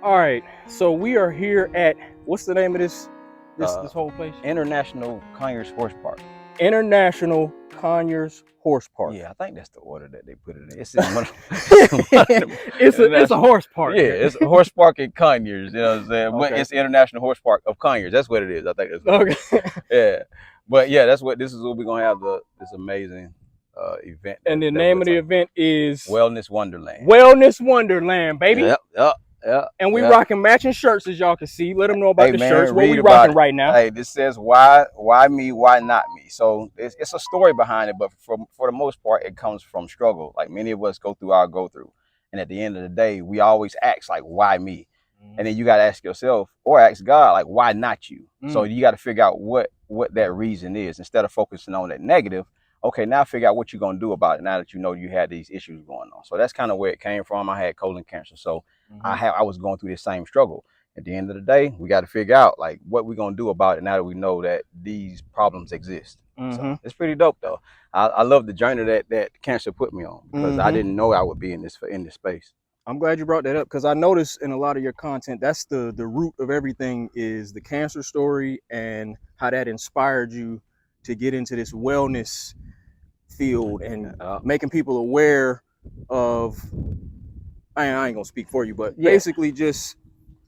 All right, so we are here at, what's the name of this whole place? International Conyers Horse Park. International Conyers Horse Park. Yeah, I think that's the order that they put it in. It's in one. It's a horse park. Yeah, it's a horse park in Conyers. You know what I'm saying? Okay. But it's the International Horse Park of Conyers. That's what it is. I think that's what Okay. it is. Yeah, but yeah, this is what we're gonna have this amazing event. And the name of the event is Wellness Wonderland. Wellness Wonderland, baby. Yep. And we rocking matching shirts, as y'all can see. Let them know about the shirts. What we rocking right now? Hey, this says why me, why not me? So it's a story behind it, but for the most part, it comes from struggle. Like many of us go through, and at the end of the day, we always ask like, why me? And then you got to ask yourself or ask God, like, why not you? So you got to figure out what that reason is instead of focusing on that negative. Okay, now figure out what you're going to do about it now that you know you had these issues going on. So that's kind of where it came from. I had colon cancer. So I was going through the same struggle. At the end of the day, we got to figure out like what we're going to do about it now that we know that these problems exist. So it's pretty dope though. I love the journey that cancer put me on because I didn't know I would be in this space. I'm glad you brought that up because I noticed in a lot of your content, that's the root of everything is the cancer story and how that inspired you to get into this wellness field and making people aware of, I ain't gonna speak for you, but basically just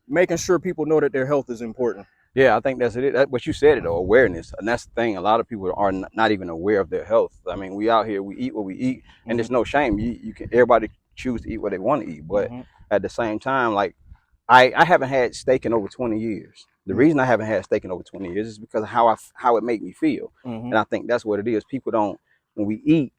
making sure people know that their health is important. Yeah, I think that's it. That's what you said, though, awareness. And that's the thing. A lot of people are not even aware of their health. I mean, we out here, we eat what we eat, and there's no shame. You can, everybody choose to eat what they want to eat. But at the same time, like, I haven't had steak in over 20 years. The reason I haven't had steak in over 20 years is because of how it made me feel. And I think that's what it is. People don't, when we eat,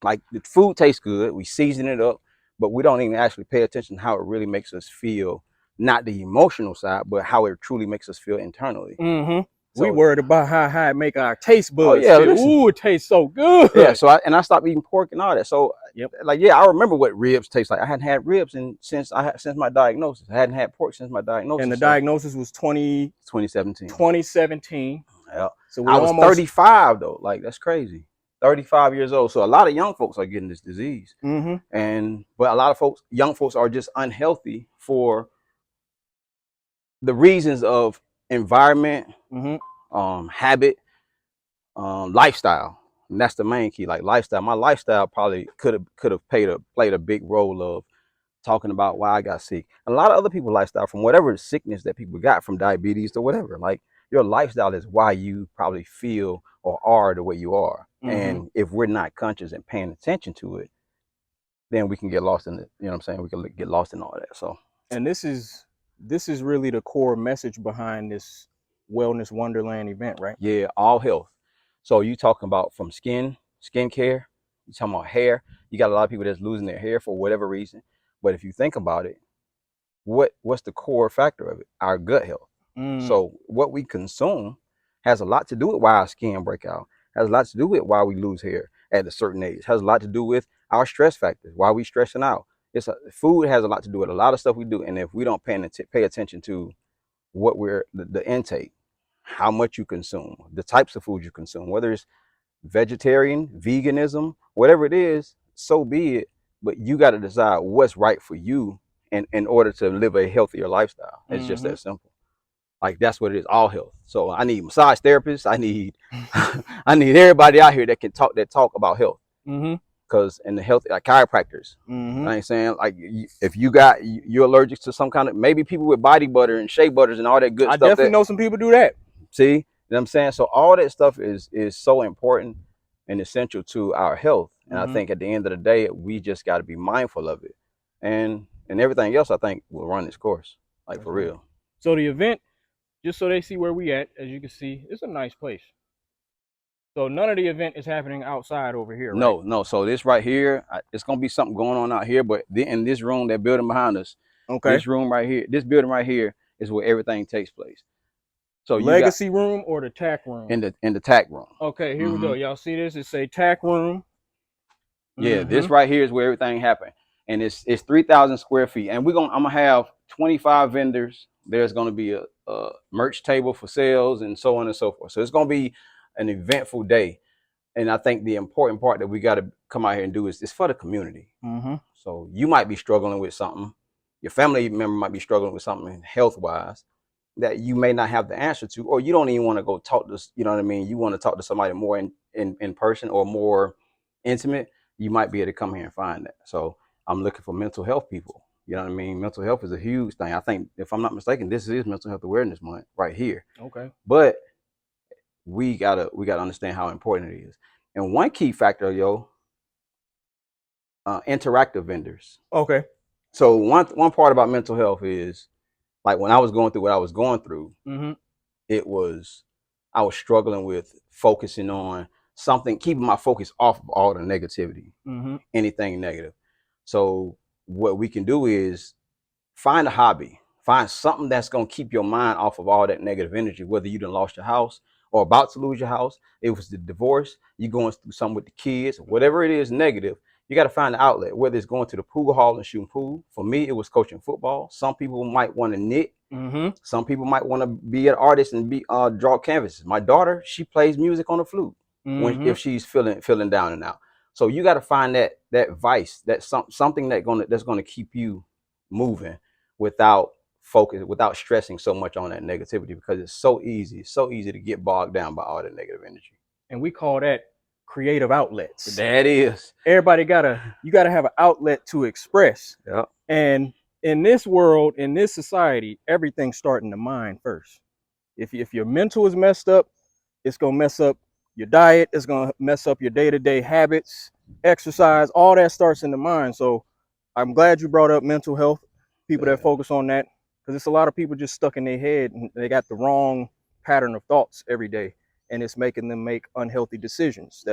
like the food tastes good, we season it up, but we don't even actually pay attention to how it really makes us feel. Not the emotional side, but how it truly makes us feel internally. So, we worried about how it make our taste buds. Oh, yeah, feel. Ooh, it tastes so good. Yeah, so I stopped eating pork and all that. So like, yeah, I remember what ribs taste like. I hadn't had ribs since my diagnosis. I hadn't had pork since my diagnosis. And the diagnosis was 2017. 2017. Yeah. So I was 35 though. Like that's crazy. 35 years old. So a lot of young folks are getting this disease. But a lot of young folks are just unhealthy for the reasons of environment, habit, lifestyle. And that's the main key, like lifestyle. My lifestyle probably could have played a big role of talking about why I got sick. A lot of other people's lifestyle, from whatever sickness that people got, from diabetes to whatever, like your lifestyle is why you probably feel or are the way you are. And if we're not conscious and paying attention to it, then we can get lost in it. You know what I'm saying? We can get lost in all that. So, and this is really the core message behind this Wellness Wonderland event, right? Yeah, all health. So you talking about from skincare, you talking about hair. You got a lot of people that's losing their hair for whatever reason. But if you think about it, what's the core factor of it? Our gut health. So what we consume has a lot to do with why our skin break out, has a lot to do with why we lose hair at a certain age, has a lot to do with our stress factors, why we stressing out. Food has a lot to do with a lot of stuff we do. And if we don't pay attention to what the intake, how much you consume, the types of food you consume, whether it's vegetarian, veganism, whatever it is, so be it. But you got to decide what's right for you in order to live a healthier lifestyle. It's just that simple. Like that's what it is, all health. So I need massage therapists. I need everybody out here that can talk about health. Because in the health, like chiropractors, I ain't saying like if you're allergic to some kind of, maybe people with body butter and shea butters and all that good stuff. I definitely know some people do that. See, you know what I'm saying? So all that stuff is so important and essential to our health. And I think at the end of the day, we just got to be mindful of it. And everything else, I think, will run its course, like for real. So the event, just so they see where we at, as you can see, it's a nice place. So none of the event is happening outside over here, right? No. So this right here, it's going to be something going on out here. But in this room, that building behind us, this room right here, this building right here is where everything takes place. So legacy room or the tack room? In the tack room. Okay, here we go. Y'all see this? It say tack room. Yeah, this right here is where everything happened. And it's 3,000 square feet. And I'm gonna have 25 vendors. There's gonna be a merch table for sales and so on and so forth. So it's gonna be an eventful day. And I think the important part that we got to come out here and do is for the community. So you might be struggling with something. your family member might be struggling with something health wise that you may not have the answer to, or you don't even want to go talk to, you know what I mean? You want to talk to somebody more in person or more intimate, you might be able to come here and find that. So I'm looking for mental health people. You know what I mean? Mental health is a huge thing. I think, if I'm not mistaken, this is Mental Health Awareness Month right here. Okay. But we gotta understand how important it is. And one key factor, interactive vendors. Okay. So one part about mental health is, like, when I was going through what I was going through, Mm-hmm. it was, I was struggling with focusing on something, keeping my focus off of all the negativity, Mm-hmm. anything negative. So what we can do is find a hobby, find something that's gonna keep your mind off of all that negative energy. Whether you done lost your house or about to lose your house, it was the divorce, you going through something with the kids, whatever it is negative, you got to find an outlet. Whether it's going to the pool hall and shooting pool, for me it was coaching football. Some people might want to knit. Mm-hmm. Some people might want to be an artist and be draw canvases. My daughter, she plays music on the flute when, Mm-hmm. if she's feeling down and out. So you got to find that vice, that something that's gonna keep you moving without focus, without stressing so much on that negativity, because it's so easy to get bogged down by all that negative energy. And we call that creative outlets. That is. Everybody you gotta have an outlet to express. Yeah. And in this world, in this society, everything's starting to mind first. If your mental is messed up, it's gonna mess up your diet. It's gonna mess up your day-to-day habits, exercise. All that starts in the mind. So I'm glad you brought up mental health. People that focus on that, because it's a lot of people just stuck in their head and they got the wrong pattern of thoughts every day, and it's making them make unhealthy decisions.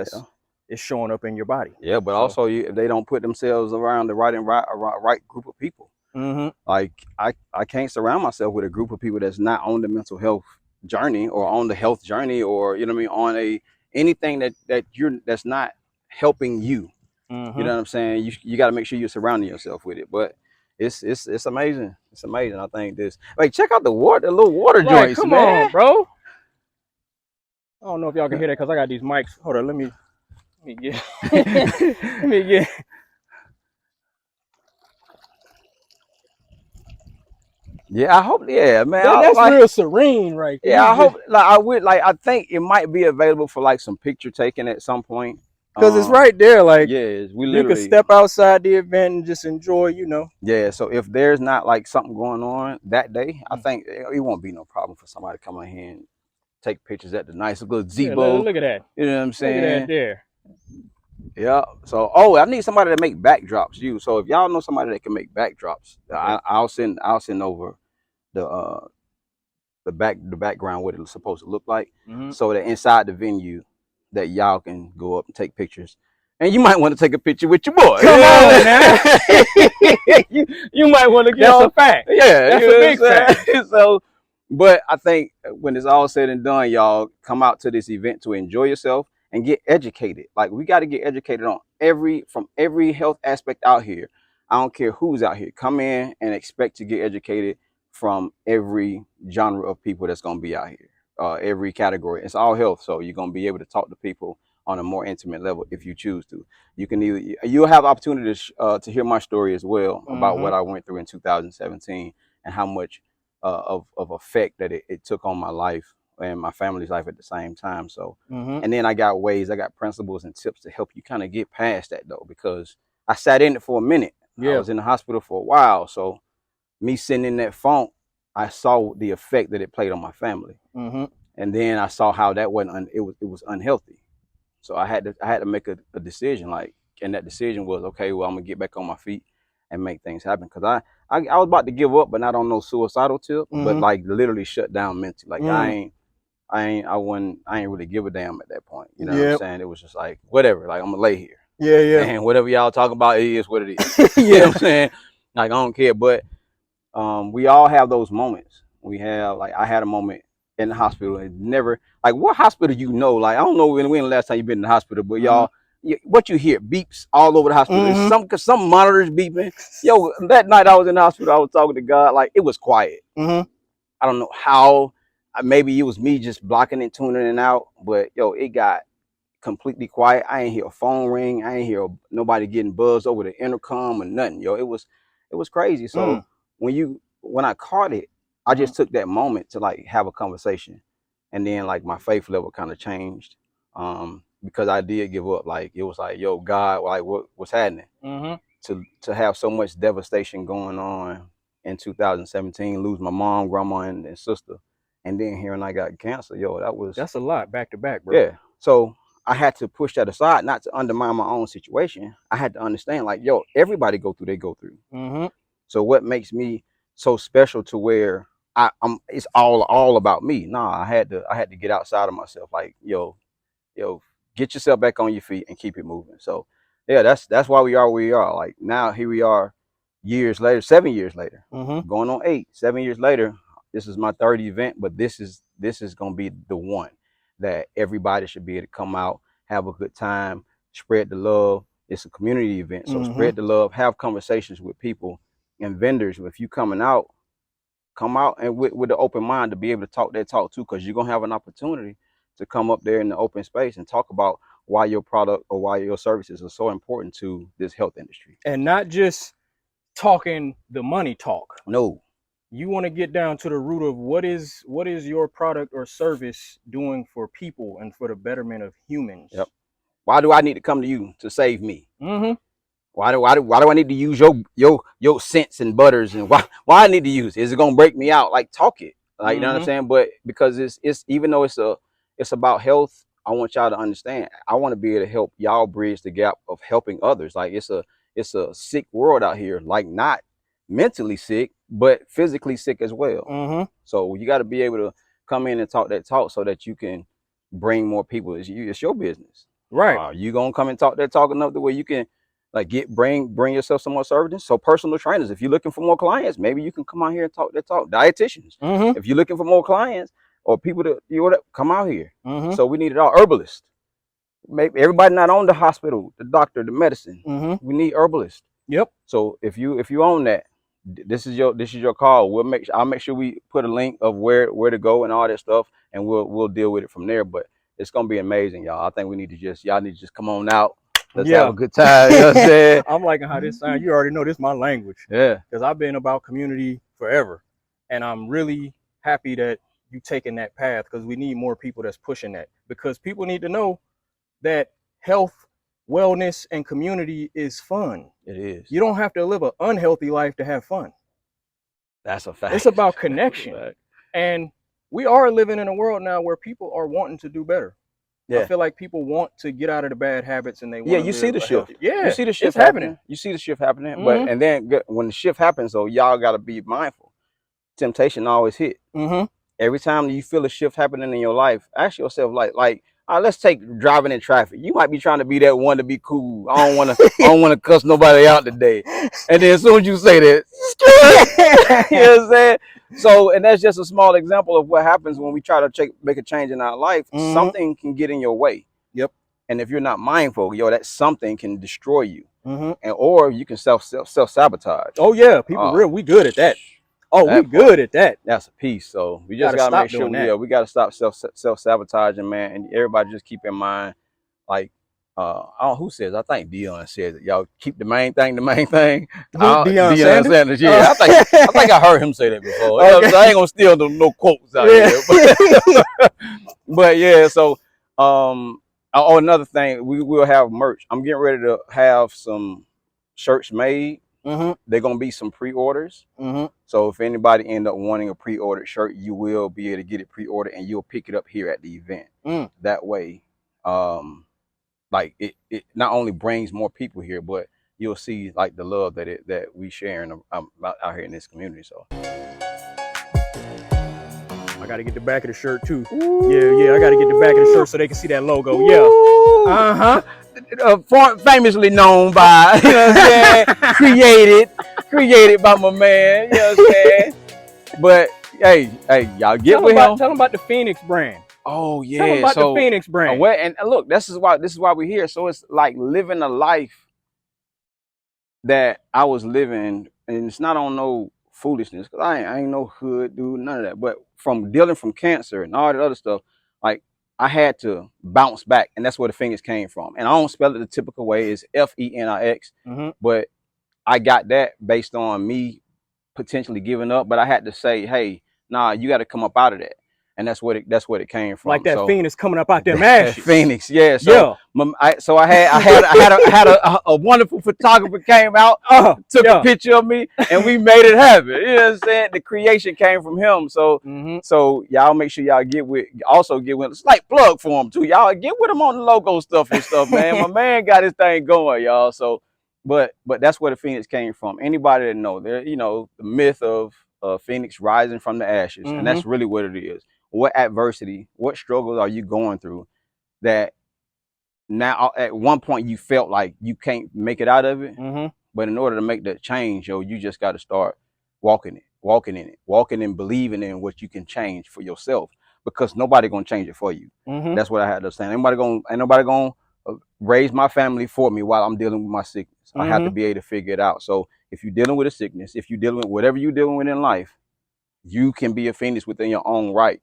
It's showing up in your body. Yeah, but So, also if they don't put themselves around the right group of people. mm-hmm. Like I can't surround myself with a group of people that's not on the mental health journey or on the health journey, or you know what I mean, on anything that's not helping you. Mm-hmm. You know what I'm saying? You got to make sure you're surrounding yourself with it. But it's amazing. It's amazing. I think this. Like, check out the little water joints, Come man. on, bro. I don't know if y'all can hear that because I got these mics. Hold on, let me get let me get. Yeah, I hope. Yeah, man. That's real serene, right there. Yeah, I hope. Like, I think it might be available for like some picture taking at some point. Because it's right there. Like, yeah, we you could literally step outside the event and just enjoy. Yeah, so if there's not like something going on that day, I think it won't be no problem for somebody to come in here and take pictures at the nice little Yeah, gazebo. look at that. You know what I'm saying? Look at that there. Yeah. So, I need somebody to make backdrops. So if y'all know somebody that can make backdrops, Okay. I'll send over the the background, what it's supposed to look like, Mm-hmm. so that inside the venue that y'all can go up and take pictures. And you might want to take a picture with your boy. Come on now. you might want to get some fact. Yeah, that's a big fact. So, but I think when it's all said and done, y'all come out to this event to enjoy yourself and get educated. Like, we got to get educated on from every health aspect out here. I don't care who's out here. Come in and expect to get educated from every genre of people that's going to be out here. Every category. It's all health, so you're going to be able to talk to people on a more intimate level if you choose to. You'll have opportunity to hear my story as well about what I went through in 2017 and how much of effect that it took on my life and my family's life at the same time. So, and then I got principles and tips to help you kind of get past that, though, because I sat in it for a minute. I was in the hospital for a while, so me sitting in that funk, I saw the effect that it played on my family, and then I saw how that wasn't it was unhealthy. So I had to make a decision, like, and that decision was, okay, well, I'm gonna get back on my feet and make things happen, because I was about to give up, but not on no suicidal tip, but like literally shut down mentally. Like, I ain't really give a damn at that point. You know what I'm saying? It was just like, whatever. Like, I'm gonna lay here. Yeah. And whatever y'all talk about, it is what it is. You know what I'm saying? Like, I don't care. But we all have those moments. I had a moment in the hospital, and never, like, what hospital, like, I don't know when the last time you've been in the hospital, but y'all, what you hear, beeps all over the hospital. Some monitors beeping. Yo, that night I was in the hospital, I was talking to God, like, it was quiet. I don't know how. Maybe it was me just blocking and tuning it out, but yo, it got completely quiet. I ain't hear a phone ring. I ain't hear nobody getting buzzed over the intercom or nothing. Yo, it was crazy. So when I caught it, I just took that moment to like have a conversation, and then like my faith level kind of changed, because I did give up. Like it was like, yo, God, like what's happening? To have so much devastation going on in 2017, lose my mom, grandma, and sister, and then hearing I got cancer, yo, That's a lot back to back, bro. yeah. So I had to push that aside, not to undermine my own situation. I had to understand, like, yo, everybody they go through. So what makes me so special to where I'm it's all about me? Nah, I had to get outside of myself. Like, yo, get yourself back on your feet and keep it moving. So yeah, that's why we are where we are. Like now here we are years later, 7 years later, going on 8, 7 years later. This is my third event, but this is gonna be the one that everybody should be able to come out, have a good time, spread the love. It's a community event. So spread the love, have conversations with people and vendors. If you coming out, come out and with an open mind to be able to talk that talk too, because you're gonna have an opportunity to come up there in the open space and talk about why your product or why your services are so important to this health industry. And not just talking the money talk. No. You want to get down to the root of what is your product or service doing for people and for the betterment of humans. Yep. Why do I need to come to you to save me? Why do I need to use your scents and butters, and why I need to use it? Is it gonna break me out? Like, talk it. Like, you know what I'm saying? But because it's even though it's about health, I want y'all to understand. I want to be able to help y'all bridge the gap of helping others. Like it's a sick world out here. Like not mentally sick, but physically sick as well. So you got to be able to come in and talk that talk so that you can bring more people. It's your business. Right. You gonna come and talk that talk enough the way you can like bring yourself some more services. So personal trainers, if you're looking for more clients, maybe you can come out here and talk that talk. Dietitians, if you're looking for more clients or people to come out here. So we need it all. Herbalists, maybe everybody not on the hospital, the doctor, the medicine. We need herbalists. Yep. So if you own that, this is your call. I'll make sure we put a link of where to go and all that stuff, and we'll deal with it from there. But it's gonna be amazing, y'all. I think we need to y'all need to just come on out. Let's have a good time. You know what I'm saying? I'm liking how this sounds. You already know this is my language. Yeah. Because I've been about community forever. And I'm really happy that you taking that path, because we need more people that's pushing that. Because people need to know that health, wellness, and community is fun. It is. You don't have to live an unhealthy life to have fun. That's a fact. It's about connection. And we are living in a world now where people are wanting to do better. Yeah. I feel like people want to get out of the bad habits and they want to you see the shift. You see the shift happening. You see the shift happening. But and then when the shift happens, though, y'all got to be mindful. Temptation always hit. Every time you feel a shift happening in your life, ask yourself like let's take driving in traffic. You might be trying to be that one to be cool. I don't want to cuss nobody out today. And then as soon as you say that, you know what I'm saying? So, and that's just a small example of what happens when we try to make a change in our life. Something can get in your way. Yep. And if you're not mindful, that something can destroy you. Or you can self sabotage. Oh yeah, people we good at that. Oh, we good at that. That's a piece. So we just gotta make sure we gotta stop self sabotaging, man. And everybody just keep in mind, like I don't know who says. I think Dion says it. Y'all keep the main thing the main thing. Dion Sanders? Yeah, I think I heard him say that before. Okay. I ain't gonna steal no quotes out here. But yeah, so another thing, we will have merch. I'm getting ready to have some shirts made. They're gonna be some pre-orders. So if anybody end up wanting a pre-ordered shirt, you will be able to get it pre-ordered and you'll pick it up here at the event. That way, like it not only brings more people here, but you'll see like the love that we sharing out here in this community. So I gotta get the back of the shirt too. Yeah, I gotta get the back of the shirt so they can see that logo. Famously known by, you know what I'm saying? created by my man, you know what I'm saying? But hey, y'all get with him. Tell them about the Fenix brand. Oh yeah, tell them about the Fenix brand. And look, this is why we're here. So it's like living a life that I was living, and it's not on no foolishness, because I ain't no hood dude, none of that. But from dealing from cancer and all that other stuff, like I had to bounce back, and that's where the Fenix came from. And I don't spell it the typical way; it's Fenix. But I got that based on me potentially giving up, but I had to say, hey, nah, you got to come up out of that. And that's what it came from. Like that So Phoenix coming up out them that ashes. Phoenix, yeah. Yeah. So I had a wonderful photographer came out, took a picture of me, and we made it happen. You know what I'm saying? The creation came from him. So so y'all make sure y'all get with slight plug for him too. Y'all get with him on the logo stuff and stuff, man. My man got his thing going, y'all. So but that's where the Phoenix came from. Anybody that know there, you know, the myth of Phoenix rising from the ashes, and that's really what it is. What adversity, what struggles are you going through that now at one point you felt like you can't make it out of it? But in order to make that change, yo, you just got to start walking and believing in what you can change for yourself, because nobody gonna change it for you. That's what I had to say. Ain't nobody gonna raise my family for me while I'm dealing with my sickness. I have to be able to figure it out. So if you're dealing with a sickness, if you're dealing with whatever you're dealing with in life, you can be a Phoenix within your own right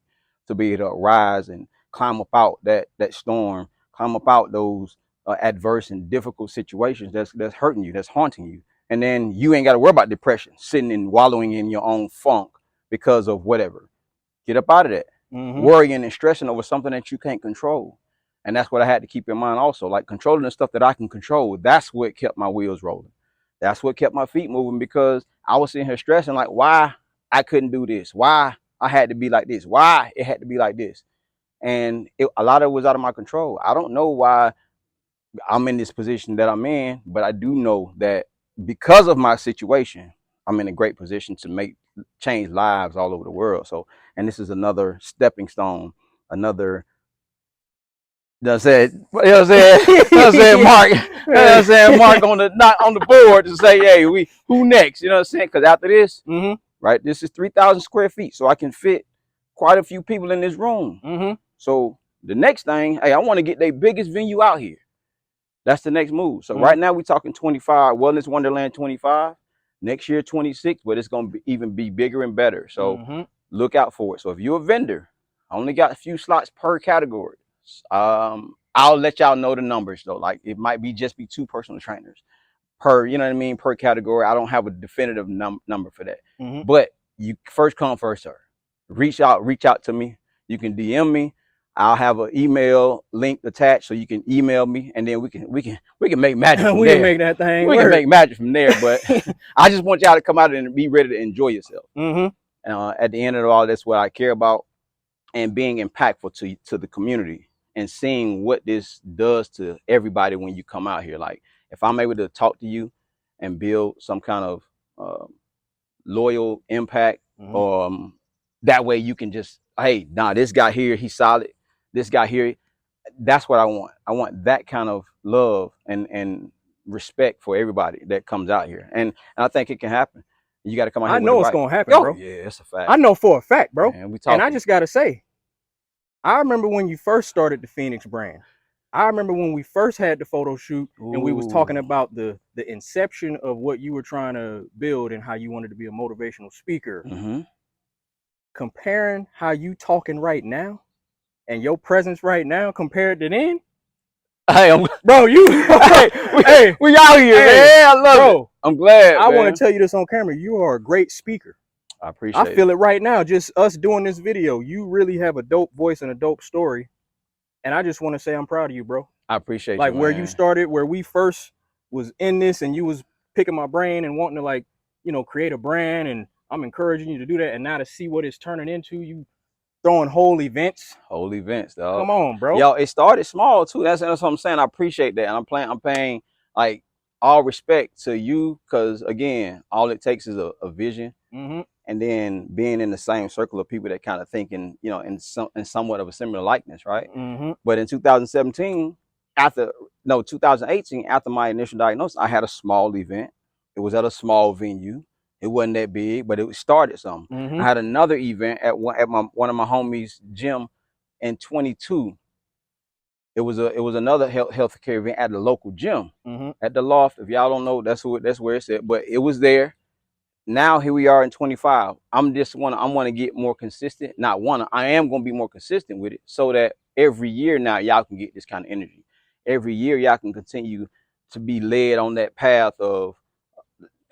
to be able to rise and climb up out that storm, climb up out those adverse and difficult situations that's hurting you, that's haunting you. And then you ain't got to worry about depression, sitting and wallowing in your own funk because of whatever. Get up out of that. Worrying and stressing over something that you can't control. And that's what I had to keep in mind also. Like controlling the stuff that I can control. That's what kept my wheels rolling. That's what kept my feet moving, because I was sitting here stressing like, why I couldn't do this, why I had to be like this, why it had to be like this. And a lot of it was out of my control. I don't know why I'm in this position that I'm in, but I do know that because of my situation, I'm in a great position to change lives all over the world. So, and this is another stepping stone, another, you know what I'm saying, Mark, Mark on the, not on the board to say, hey, who next? You know what I'm saying? Because after this, right, this is 3,000 square feet, so I can fit quite a few people in this room. So the next thing, hey, I want to get their biggest venue out here. That's the next move. So right now we're talking 25, Wellness Wonderland 25. Next year 26, but it's going to even be bigger and better. So look out for it. So if you're a vendor, I only got a few slots per category. I'll let y'all know the numbers though. Like it might be 2 personal trainers per, you know what I mean, per category. I don't have a definitive number for that. But you first come, first serve. Reach out to me. You can DM me. I'll have an email link attached, so you can email me, and then we can make magic from we there. Can make that thing we work. Can make magic from there. But I just want y'all to come out and be ready to enjoy yourself. At the end of it all, that's what I care about, and being impactful to the community and seeing what this does to everybody when you come out here. Like if I'm able to talk to you and build some kind of loyal impact, that way you can just, hey, nah, this guy here, he's solid. This guy here, that's what I want. I want that kind of love and respect for everybody that comes out here. And I think it can happen. You got to come out here. I know it's going to happen, bro. Yeah, it's a fact. I know for a fact, bro. Man, and I just got to say, I remember when you first started the Fenix brand. I remember when we first had the photo shoot and we was talking about the inception of what you were trying to build and how you wanted to be a motivational speaker. Comparing how you talking right now and your presence right now compared to then, bro, you hey, we out here, man. I love it. I'm glad. I want to tell you this on camera. You are a great speaker. I appreciate it. I feel it right now. Just us doing this video. You really have a dope voice and a dope story. And I just want to say I'm proud of you, bro. I appreciate like you, where man. you started, where we first was in this and you was picking my brain and wanting to, like, you know, create a brand, and I'm encouraging you to do that. And now to see what it's turning into, you throwing whole events, dog. Come on, bro. Yo, it started small too. That's what I'm saying. I appreciate that. And I'm paying like all respect to you, because again, all it takes is a vision. And then being in the same circle of people that kind of thinking, you know, in somewhat of a similar likeness, right? But in 2018, after my initial diagnosis, I had a small event. It was at a small venue. It wasn't that big, but it started something. I had another event at one of my homies' gym in 22. It was another healthcare event at the local gym, at the Loft. If y'all don't know, that's where it's at. But it was there. Now here we are in 25. I want to get more consistent. I am going to be more consistent with it, so that every year now y'all can get this kind of energy. Every year y'all can continue to be led on that path of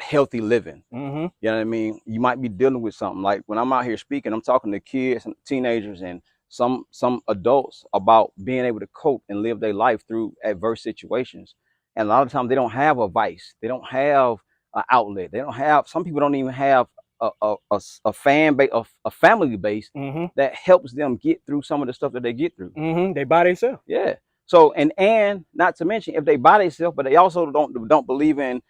healthy living. Mm-hmm. You know what I mean? You might be dealing with something. Like when I'm out here speaking, I'm talking to kids and teenagers and some adults about being able to cope and live their life through adverse situations. And a lot of times they don't have a vice. They don't have an outlet. They don't have. Some people don't even have a fan base, a family base Mm-hmm. that helps them get through some of the stuff that they get through. Mm-hmm. They by themselves. Yeah. So and not to mention if they by themselves, but they also don't believe in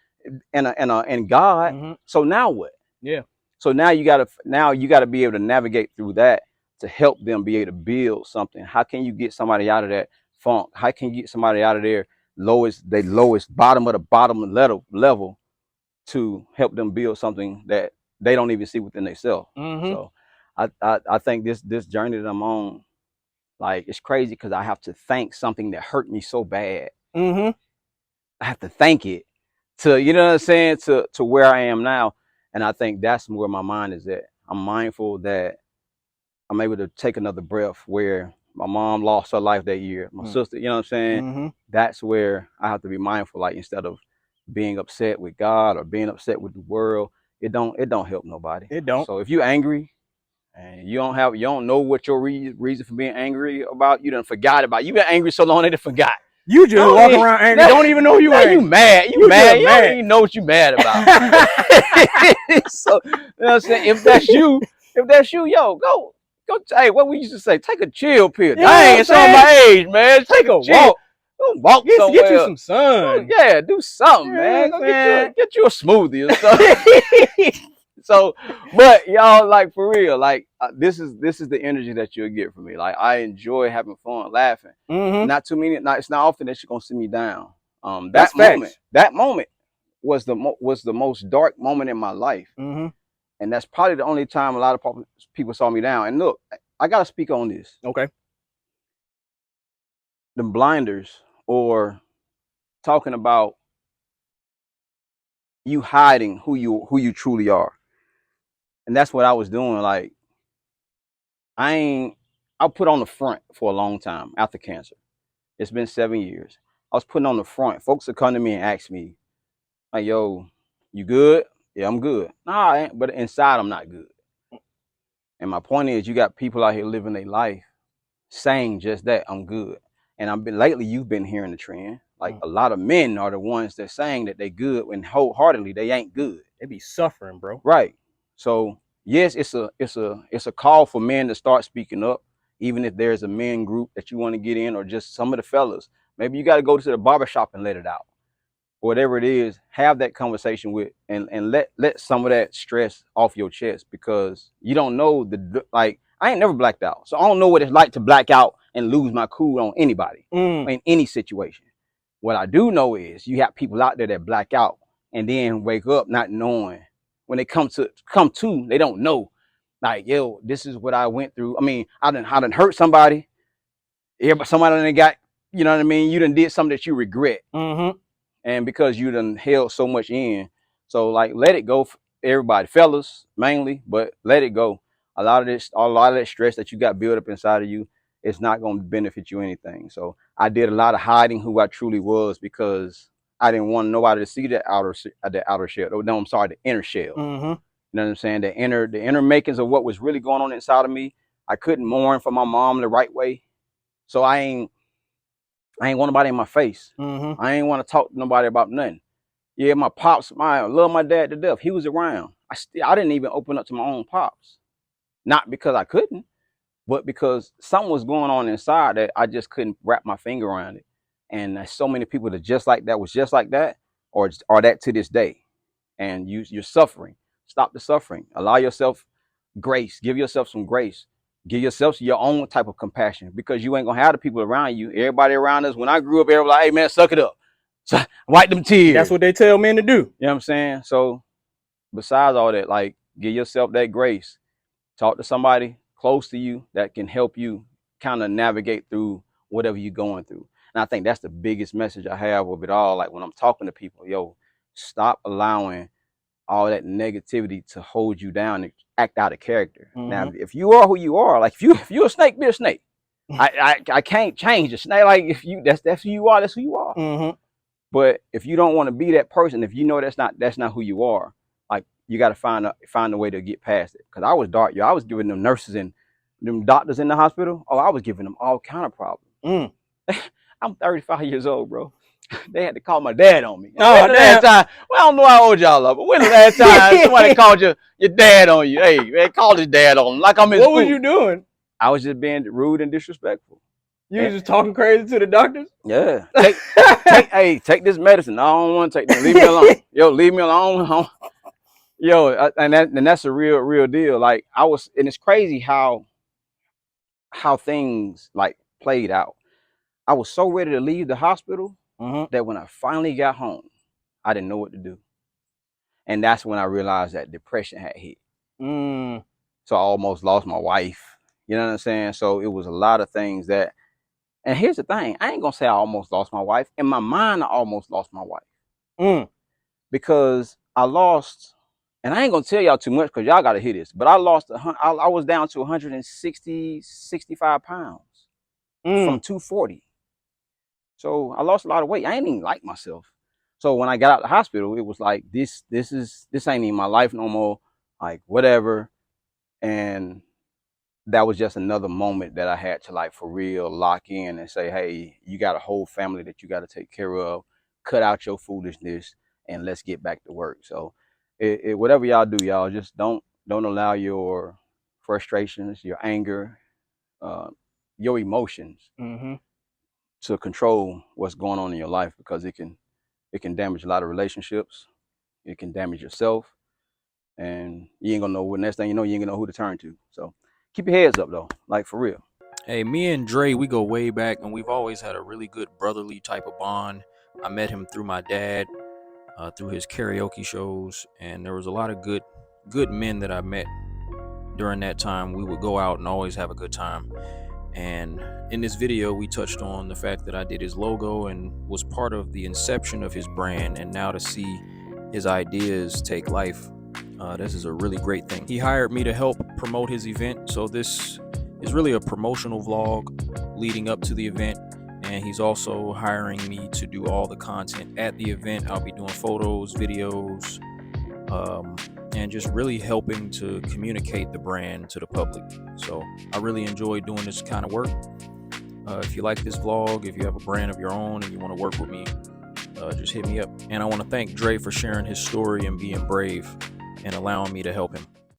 God. Mm-hmm. So now what? Yeah. So now you gotta be able to navigate through that to help them be able to build something. How can you get somebody out of that funk? How can you get somebody out of their lowest bottom of the bottom level to help them build something that they don't even see within themselves? Mm-hmm. So I think this journey that I'm on, like, it's crazy because I have to thank something that hurt me so bad. Mm-hmm. I have to thank it to, you know what I'm saying, to where I am now. And I think that's where my mind is at. I'm mindful that I'm able to take another breath where my mom lost her life that year. My sister, you know what I'm saying? Mm-hmm. That's where I have to be mindful. Like, instead of being upset with God or being upset with the world, it don't help nobody. It don't. So if you're angry and you don't know what your reason for being angry about, you done forgot about it. You been angry so long that you forgot. You just walk around angry. Don't even know you angry. You mad. You mad. You don't even know what you mad about. So, you know what I'm saying? If that's you, yo, go. Hey, what we used to say, take a chill pill. You know Dang, it's what on I'm my age, man. Take a Chill. walk. Go walk somewhere. Get you some sun. Oh, yeah, do something, man. Go get you a smoothie or something. So, but y'all, like, for real, like, this is the energy that you'll get from me. Like, I enjoy having fun, laughing. Mm-hmm. It's not often that you're gonna see me down. That's facts. That moment was the most dark moment in my life. Mm-hmm. And that's probably the only time a lot of people saw me down. And look, I gotta speak on this. Okay. The blinders, or talking about you hiding who you truly are. And that's what I was doing. Like, I put on the front for a long time after cancer. It's been 7 years. I was putting on the front. Folks would come to me and ask me, like, yo, you good? Yeah, I'm good. Nah, I ain't, but inside I'm not good. And my point is, you got people out here living their life saying just that, I'm good. And lately you've been hearing the trend. Like, a lot of men are the ones that saying that they good when wholeheartedly they ain't good. They be suffering, bro. Right. So yes, it's a call for men to start speaking up, even if there's a men group that you want to get in, or just some of the fellas. Maybe you got to go to the barbershop and let it out. Whatever it is, have that conversation with, and let some of that stress off your chest, because you don't know like, I ain't never blacked out, so I don't know what it's like to black out and lose my cool on anybody in any situation. What I do know is you have people out there that black out and then wake up not knowing. When they come to, they don't know. Like, yo, this is what I went through. I mean, I done hurt somebody. Somebody done got, you know what I mean? You done did something that you regret. Mm-hmm. And because you done held so much in. So, like, let it go for everybody, fellas mainly, but let it go. A lot of that stress that you got built up inside of you, it's not going to benefit you anything. So I did a lot of hiding who I truly was, because I didn't want nobody to see the outer shell. Oh, no, I'm sorry, the inner shell. Mm-hmm. You know what I'm saying? The inner makings of what was really going on inside of me. I couldn't mourn for my mom the right way. So I ain't want nobody in my face. Mm-hmm. I ain't want to talk to nobody about nothing. Yeah, my pops, I love my dad to death. He was around. I didn't even open up to my own pops. Not because I couldn't, but because something was going on inside that I just couldn't wrap my finger around it. And there's so many people that was just like that, or are that to this day. And you're suffering. Stop the suffering. Allow yourself grace. Give yourself some grace. Give yourself your own type of compassion, because you ain't gonna have the people around you. Everybody around us, when I grew up, everybody like, hey man, suck it up. Wipe them tears. That's what they tell men to do. You know what I'm saying? So besides all that, like, give yourself that grace. Talk to somebody close to you that can help you kind of navigate through whatever you're going through. And I think that's the biggest message I have of it all. Like, when I'm talking to people, yo, stop allowing all that negativity to hold you down and act out of character. Mm-hmm. Now, if you are who you are, like, if you're a snake, be a snake. I can't change the snake. Like, if that's who you are, that's who you are. Mm-hmm. But if you don't want to be that person, if you know that's not who you are, like you got to find a way to get past it. Because I was dark, yo. I was giving them nurses and them doctors in the hospital. Oh, I was giving them all kind of problems. Mm. I'm 35 years old, bro. They had to call my dad on me. Oh, When the last time? Well, I don't know how old y'all are, but when the last time somebody called your dad on you? Hey, man, call his dad on him like I'm in What school. was you doing? I was just being rude and disrespectful. You was just talking crazy to the doctors? Yeah. Take this medicine. I don't want to take that. Leave me alone. Yo, leave me alone. Yo, and that's a real deal. Like and it's crazy how things like played out. I was so ready to leave the hospital that when I finally got home, I didn't know what to do. And that's when I realized that depression had hit. Mm. So I almost lost my wife. You know what I'm saying? So it was a lot of things that, and here's the thing, I ain't gonna say I almost lost my wife. In my mind, I almost lost my wife. Mm. Because I lost, and I ain't gonna tell y'all too much because y'all gotta hear this, but I was down to 65 pounds from 240. So I lost a lot of weight. I ain't even like myself. So when I got out of the hospital, it was like, this ain't even my life no more. Like whatever. And that was just another moment that I had to like for real lock in and say, hey, you got a whole family that you got to take care of. Cut out your foolishness and let's get back to work. So whatever y'all do, y'all just don't allow your frustrations, your anger, your emotions to control what's going on in your life, because it can damage a lot of relationships. It can damage yourself, and you ain't gonna know what. Next thing you know, you ain't gonna know who to turn to. So keep your heads up though, like for real. Hey, me and Dre, we go way back, and we've always had a really good brotherly type of bond. I met him through my dad, through his karaoke shows, and there was a lot of good men that I met during that time. We would go out and always have a good time. And in this video, we touched on the fact that I did his logo and was part of the inception of his brand. And now to see his ideas take life, this is a really great thing. He hired me to help promote his event. So this is really a promotional vlog leading up to the event. And he's also hiring me to do all the content at the event. I'll be doing photos, videos, and just really helping to communicate the brand to the public. So I really enjoy doing this kind of work. If you like this vlog, if you have a brand of your own and you want to work with me, just hit me up. And I want to thank Dre for sharing his story and being brave and allowing me to help him.